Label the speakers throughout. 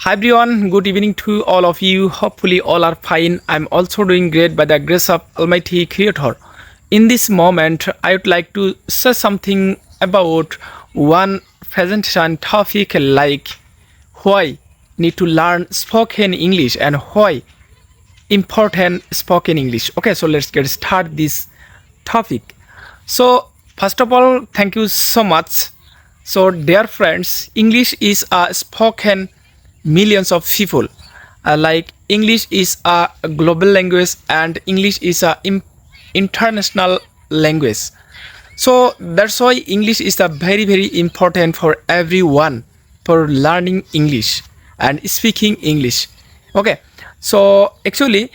Speaker 1: Hi everyone, good evening to all of you. Hopefully all are fine. I'm also doing great by the grace of Almighty Creator. In this moment, I would like to say something about one presentation topic like why need to learn spoken English and why important spoken English. Okay, so let's get start this topic. So first of all, thank you so much. So dear friends, English is a spoken millions of people. Like English is a global language and English is a international language. So that's why English is a very important for everyone for learning English and speaking English. Okay, so actually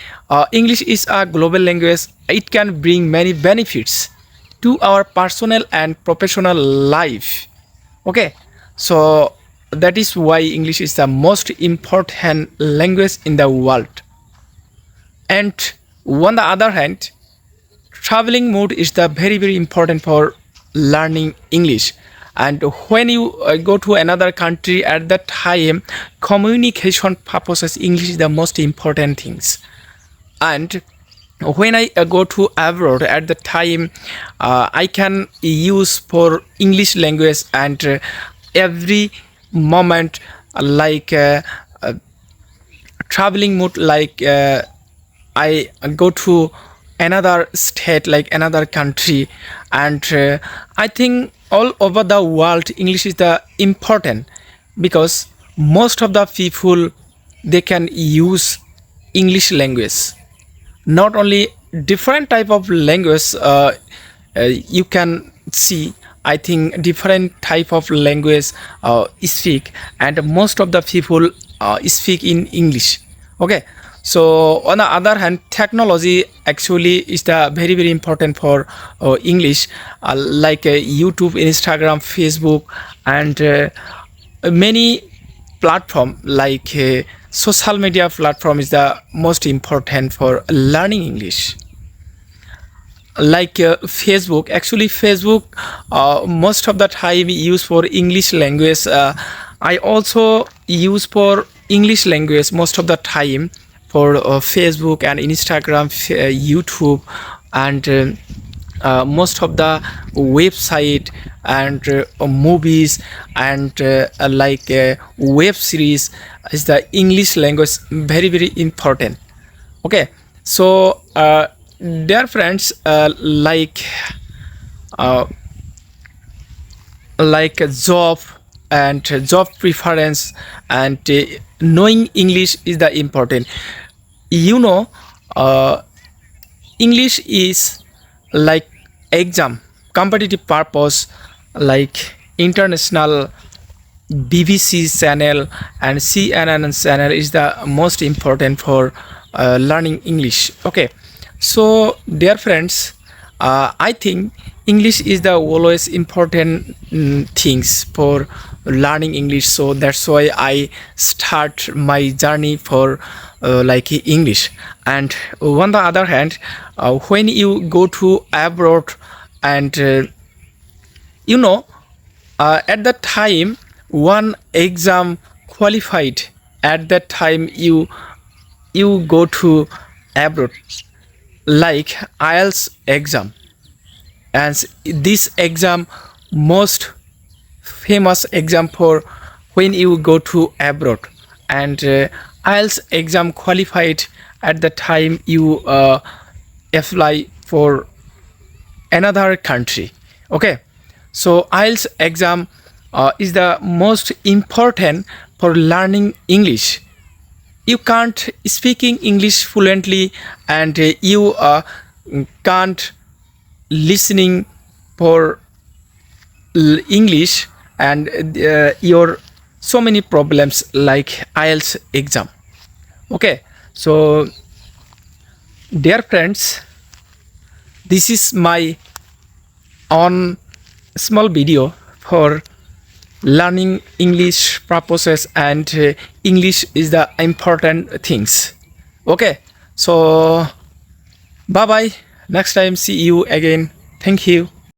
Speaker 1: English is a global language. It can bring many benefits to our personal and professional life. Okay, so that is why English is the most important language in the world. And on the other hand, traveling mode is the very important for learning English. And when you go to another country at that time, communication purposes, English is the most important things. And when I go to abroad at the time, I can use for English language and every moment like traveling mode, like I go to another state, like another country, and I think all over the world English is the important because most of the people they can use English language. Not only different type of language you can see, I think different type of language speak, and most of the people speak in English. Okay, so on the other hand, technology actually is the very important for English, like YouTube, Instagram, Facebook, and many platform like social media platform is the most important for learning English. Like Facebook, actually Facebook most of the time use for English language. I also use for English language most of the time for Facebook and Instagram, YouTube, and most of the website and movies and like web series is the English language very important. Okay, so dear friends, uh, like a job and job preference and knowing English is the important. You know, English is like exam competitive purpose, like international BBC channel and CNN channel is the most important for learning English. Okay, so dear friends, I think English is the always important things for learning English. So that's why I start my journey for like English. And on the other hand, when you go to abroad and you know, at that time one exam qualified, at that time you go to abroad, like IELTS exam, and this exam most famous exam for when you go to abroad, and IELTS exam qualified, at the time you apply for another country. Okay, so IELTS exam is the most important for learning English. You can't speaking English fluently, and you can't listening for English, and your so many problems like IELTS exam. Okay, so dear friends, this is my own small video for learning English purposes, and English is the important things. Okay, so bye bye, next time see you again. Thank you.